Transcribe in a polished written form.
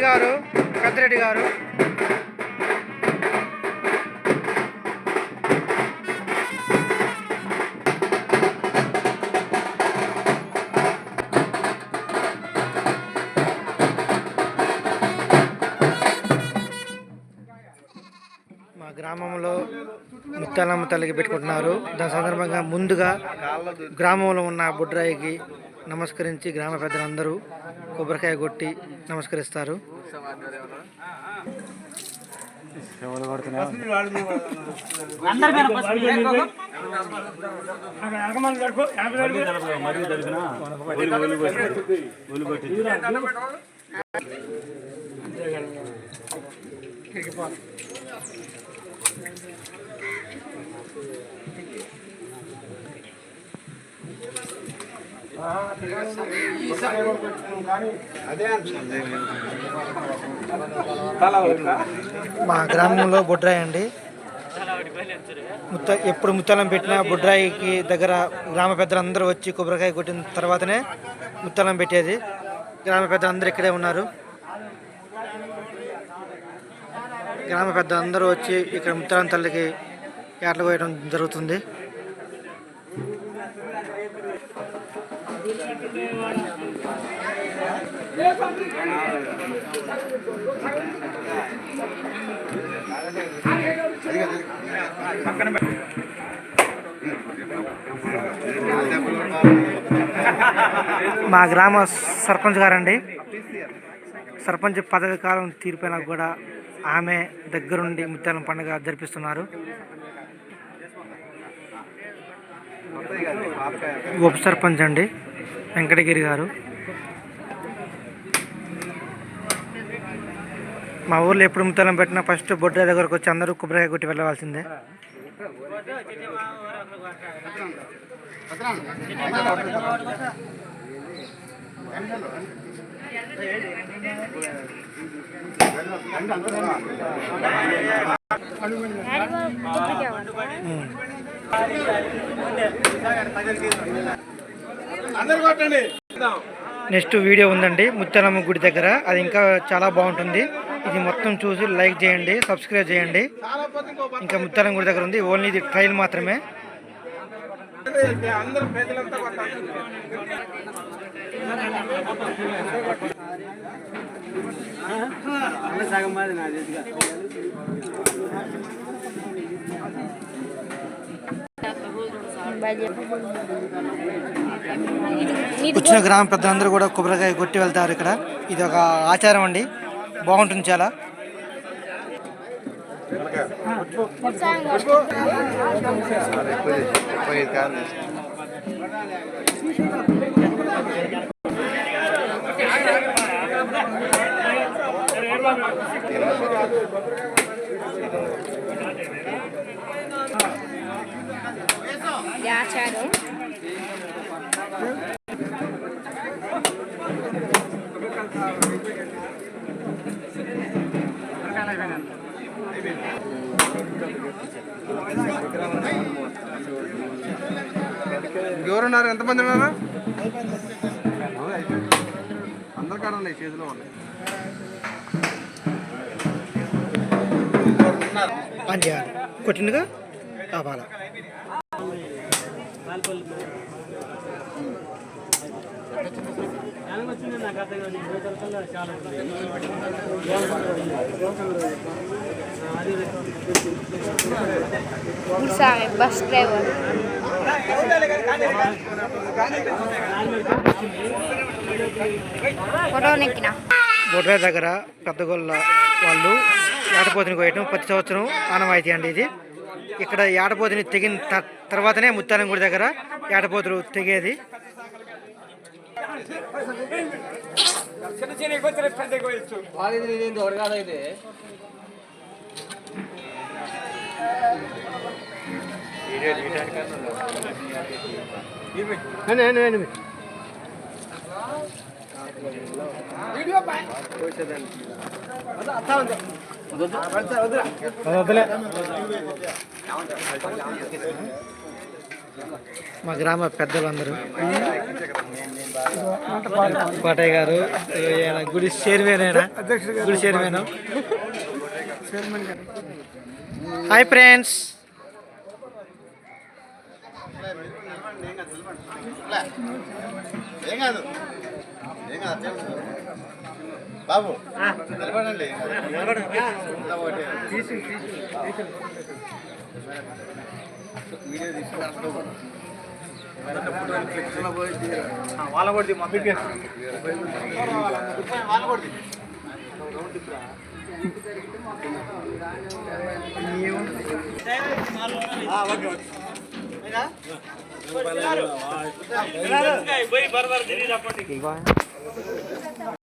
గారు, పెద్దిరెడ్డి గారు. మా గ్రామంలో ముత్యాలమ్మ తల్లికి పెట్టుకుంటున్నారు. దాని సందర్భంగా ముందుగా గ్రామంలో ఉన్న బుడ్రాయికి నమస్కరించి గ్రామ పెద్దలందరూ కొబ్బరికాయ కొట్టి నమస్కరిస్తారు. మా గ్రామంలో బుడ్రాయి అండి. ఎప్పుడు ముత్యాలం పెట్టినా బుడ్రాయికి దగ్గర గ్రామ పెద్దలందరూ వచ్చి కొబ్బరికాయ కొట్టిన తర్వాతనే ముత్యాలం పెట్టేది. గ్రామ పెద్దలందరూ ఇక్కడే ఉన్నారు. గ్రామ పెద్దలందరూ వచ్చి ఇక్కడ ముత్యాలం తల్లికి ఏటలు కోయడం జరుగుతుంది. మా గ్రామ సర్పంచ్ గారండి. సర్పంచ్ పదవి కాలం తీరిపోయినా కూడా ఆమె దగ్గరుండి ముత్యాలం పండుగ జరిపిస్తున్నారు. ఉప సర్పంచ్ అండి వెంకటగిరి గారు. మా ఊర్లో ఎప్పుడు ముత్యాలం పెట్టినా ఫస్ట్ బొడ్రాయి దగ్గరకు వచ్చి అందరూ కొబ్బరికాయ కొట్టి వెళ్ళవలసిందే. నెక్స్ట్ వీడియో ఉందండి ముత్యాలమ్మ గుడి దగ్గర. అది ఇంకా చాలా బాగుంటుంది. ఇది మొత్తం చూసి లైక్ చేయండి, సబ్స్క్రైబ్ చేయండి. ఇంకా ముత్యాలమ్మ గుడి దగ్గర ఉంది. ఓన్లీ ఇది ట్రైల్ మాత్రమే. వచ్చిన గ్రామ పెద్దలందరూ కూడా కొబ్బరికాయ కొట్టి వెళ్తారు. ఇక్కడ ఇది ఒక ఆచారం అండి, బాగుంటుంది చాలా. ఎవరున్నారు? ఎంతమంది ఉన్నారు? అందరి కాడ ఉన్నాయి, చేతిలో ఉన్నాయి. కొట్టిండుగా కావాలా బస్ డ్రైవర్ బొడ్రాయి దగ్గర పెద్దగొల్ల వాళ్ళు ఏటపోతిని కోయటం ప్రతి సంవత్సరం ఆనవాయితీ అండి. ఇది ఇక్కడ ఏటపోతిని తెగిన తర్వాతనే ముత్యాలం గుడి దగ్గర ఏటపోతులు తెగేది. మా గ్రామ పెద్దలందరూ కోటయ్య గారు ఈయన గుడి చైర్మన్, గుడి చైర్మన్. హాయ్ ఫ్రెండ్స్, బాబు నిలబడండి. వాళ్ళ కొద్ది మమ్మీకి వాళ్ళ కొద్ది ఓకే.